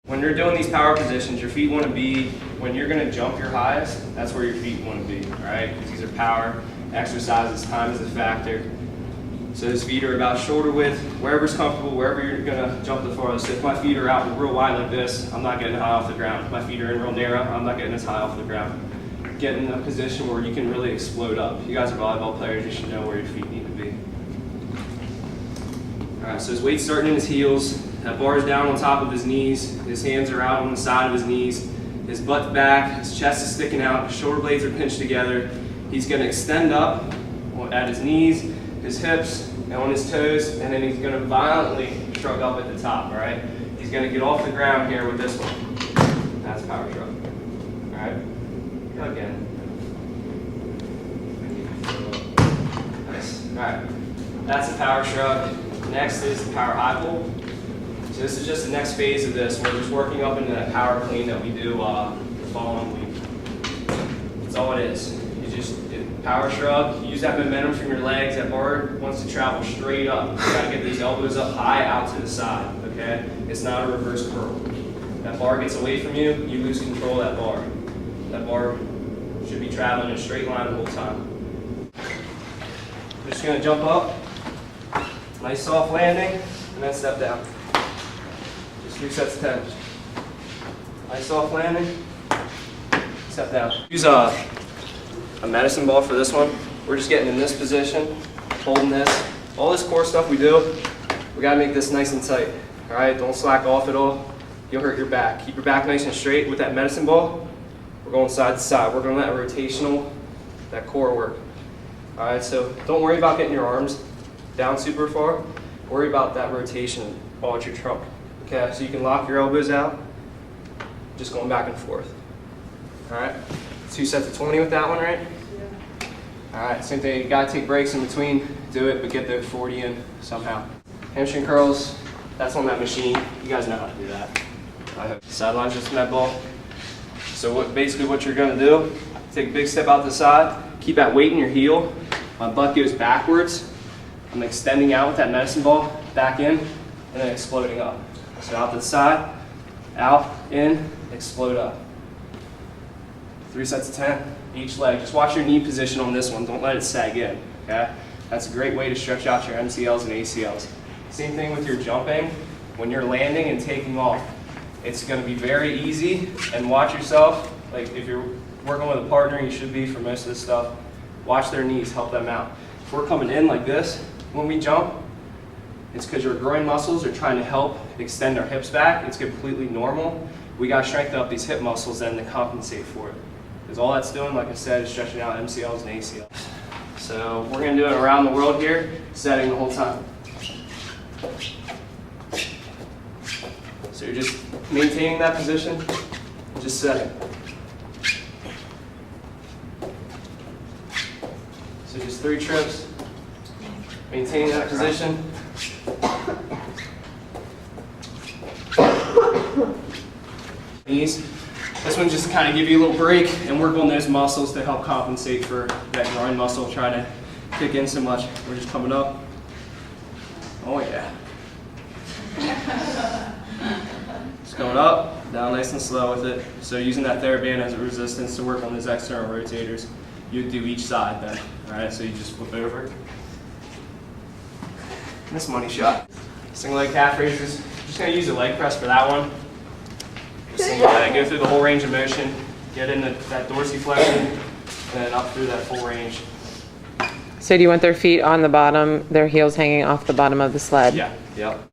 When you're doing these power positions, your feet want to be, when you're going to jump your highest, that's where your feet want to be, all right? Because these are power exercises, time is a factor. So his feet are about shoulder width, wherever's comfortable, wherever you're going to jump the farthest. So if my feet are out real wide like this, I'm not getting high off the ground. If my feet are in real narrow, I'm not getting as high off the ground. Get in a position where you can really explode up. You guys are volleyball players, you should know where your feet need to be. All right, so his weight's starting in his heels. That bar is down on top of his knees. His hands are out on the side of his knees. His butt's back, his chest is sticking out, his shoulder blades are pinched together. He's going to extend up at his knees, his hips, and on his toes, and then he's going to violently shrug up at the top, all right? He's going to get off the ground here with this one. That's power shrug. All right? Go again. Nice. All right. That's a power shrug. Next is the power high pull. So this is just the next phase of this. We're just working up into that power clean that we do the following week. That's all it is. You just power shrug, use that momentum from your legs. That bar wants to travel straight up. You gotta get these elbows up high out to the side, okay? It's not a reverse curl. That bar gets away from you, you lose control of that bar. That bar should be traveling in a straight line the whole time. We're just gonna jump up, nice soft landing, and then step down. Just 3 sets of 10. Nice soft landing, step down. Use a medicine ball for this one. We're just getting in this position, holding this. All this core stuff we do, we gotta make this nice and tight. All right, don't slack off at all. You'll hurt your back. Keep your back nice and straight with that medicine ball. We're going side to side. We're going that rotational, that core work. All right, so don't worry about getting your arms down super far. Worry about that rotation all at your trunk. Okay, so you can lock your elbows out, just going back and forth. All right, 2 sets of 20 with that one, right? Yeah. All right, same thing. You gotta take breaks in between. Do it, but get the 40 in somehow. Hamstring curls, that's on that machine. You guys know how to do that. I hope. Sidelines just med ball. So basically what you're gonna do, take a big step out to the side, keep that weight in your heel. My butt goes backwards. I'm extending out with that medicine ball, back in, and then exploding up. So out to the side, out, in, explode up. 3 sets of 10, each leg. Just watch your knee position on this one. Don't let it sag in, okay? That's a great way to stretch out your MCLs and ACLs. Same thing with your jumping. When you're landing and taking off, it's gonna be very easy, and watch yourself. Like if you're working with a partner, you should be for most of this stuff, watch their knees, help them out. If we're coming in like this, when we jump, it's because your groin muscles are trying to help extend our hips back. It's completely normal. We gotta strengthen up these hip muscles then to compensate for it. Because all that's doing, like I said, is stretching out MCLs and ACLs. So we're gonna do it around the world here, setting the whole time. So you're just maintaining that position, just setting. So just 3 trips, maintaining that position. Knees. This one just kind of give you a little break and work on those muscles to help compensate for that groin muscle trying to kick in so much. We're just coming up. Oh yeah. Just going up, down nice and slow with it. So using that TheraBand as a resistance to work on those external rotators. You would do each side then. Alright, so you just flip over. This money shot. Single leg calf raises. Just gonna use a leg press for that one. Go through the whole range of motion, get into that dorsiflexion, and then up through that full range. So do you want their feet on the bottom, their heels hanging off the bottom of the sled? Yeah, yep.